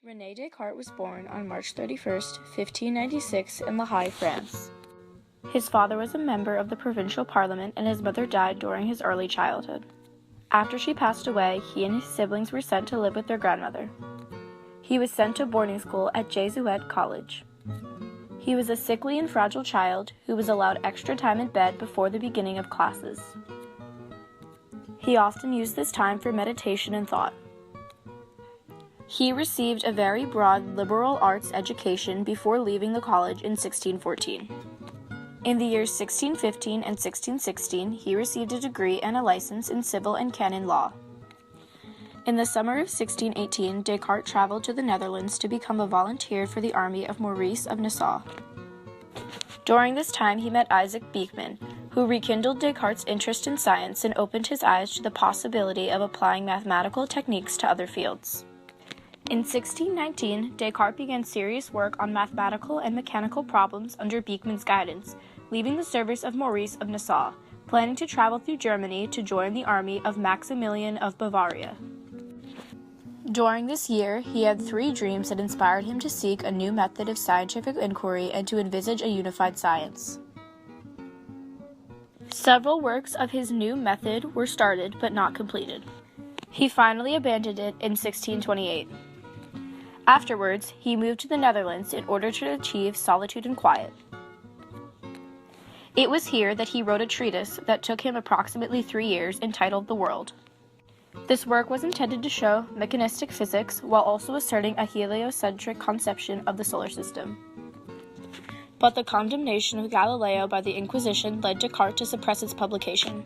Rene Descartes was born on March 31st, 1596 in La Haye, France. His father was a member of the provincial parliament and his mother died during his early childhood. After she passed away, he and his siblings were sent to live with their grandmother. He was sent to boarding school at Jesuit College. He was a sickly and fragile child who was allowed extra time in bed before the beginning of classes. He often used this time for meditation and thought. He received a very broad liberal arts education before leaving the college in 1614. In the years 1615 and 1616, he received a degree and a license in civil and canon law. In the summer of 1618, Descartes traveled to the Netherlands to become a volunteer for the army of Maurice of Nassau. During this time, he met Isaac Beeckman, who rekindled Descartes' interest in science and opened his eyes to the possibility of applying mathematical techniques to other fields. In 1619, Descartes began serious work on mathematical and mechanical problems under Beeckman's guidance, leaving the service of Maurice of Nassau, planning to travel through Germany to join the army of Maximilian of Bavaria. During this year, he had 3 dreams that inspired him to seek a new method of scientific inquiry and to envisage a unified science. Several works of his new method were started but not completed. He finally abandoned it in 1628. Afterwards, he moved to the Netherlands in order to achieve solitude and quiet. It was here that he wrote a treatise that took him approximately 3 years entitled The World. This work was intended to show mechanistic physics while also asserting a heliocentric conception of the solar system. But the condemnation of Galileo by the Inquisition led Descartes to suppress its publication.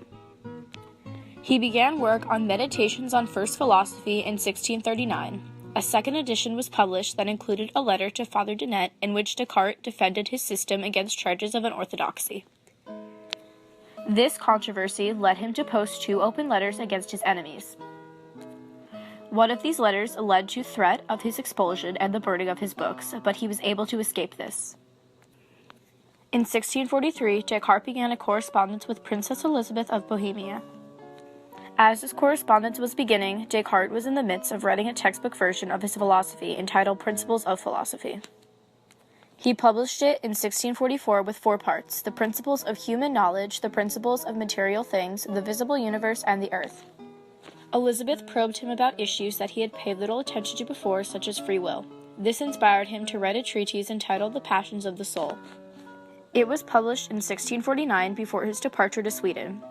He began work on Meditations on First Philosophy in 1639. A second edition was published that included a letter to Father Denet in which Descartes defended his system against charges of unorthodoxy. This controversy led him to post 2 open letters against his enemies. One of these letters led to threat of his expulsion and the burning of his books, but he was able to escape this. In 1643, Descartes began a correspondence with Princess Elizabeth of Bohemia. As this correspondence was beginning, Descartes was in the midst of writing a textbook version of his philosophy entitled Principles of Philosophy. He published it in 1644 with 4 parts: the principles of human knowledge, the principles of material things, the visible universe, and the earth. Elizabeth probed him about issues that he had paid little attention to before, such as free will. This inspired him to write a treatise entitled The Passions of the Soul. It was published in 1649 before his departure to Sweden.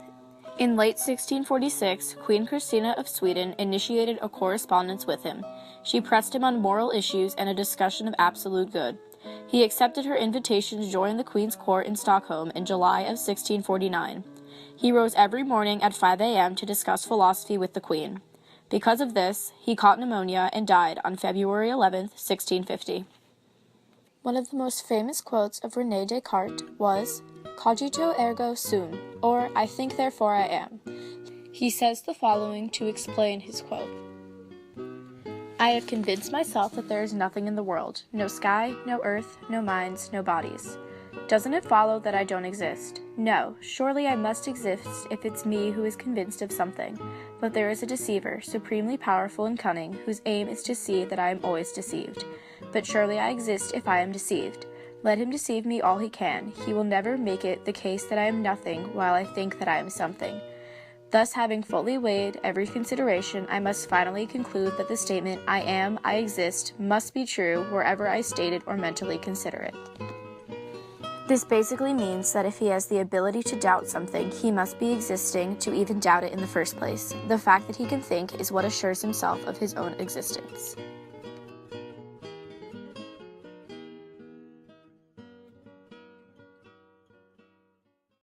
In late 1646, Queen Christina of Sweden initiated a correspondence with him. She pressed him on moral issues and a discussion of absolute good. He accepted her invitation to join the Queen's court in Stockholm in July of 1649. He rose every morning at 5 a.m. to discuss philosophy with the Queen. Because of this, he caught pneumonia and died on February 11, 1650. One of the most famous quotes of Rene Descartes was, "Cogito ergo sum," or "I think therefore I am." He says the following to explain his quote. "I have convinced myself that there is nothing in the world, no sky, no earth, no minds, no bodies. Doesn't it follow that I don't exist? No, surely I must exist if it's me who is convinced of something. But there is a deceiver, supremely powerful and cunning, whose aim is to see that I am always deceived. But surely I exist if I am deceived. Let him deceive me all he can. He will never make it the case that I am nothing while I think that I am something. Thus, having fully weighed every consideration, I must finally conclude that the statement, I exist, must be true wherever I state it or mentally consider it." This basically means that if he has the ability to doubt something, he must be existing to even doubt it in the first place. The fact that he can think is what assures himself of his own existence.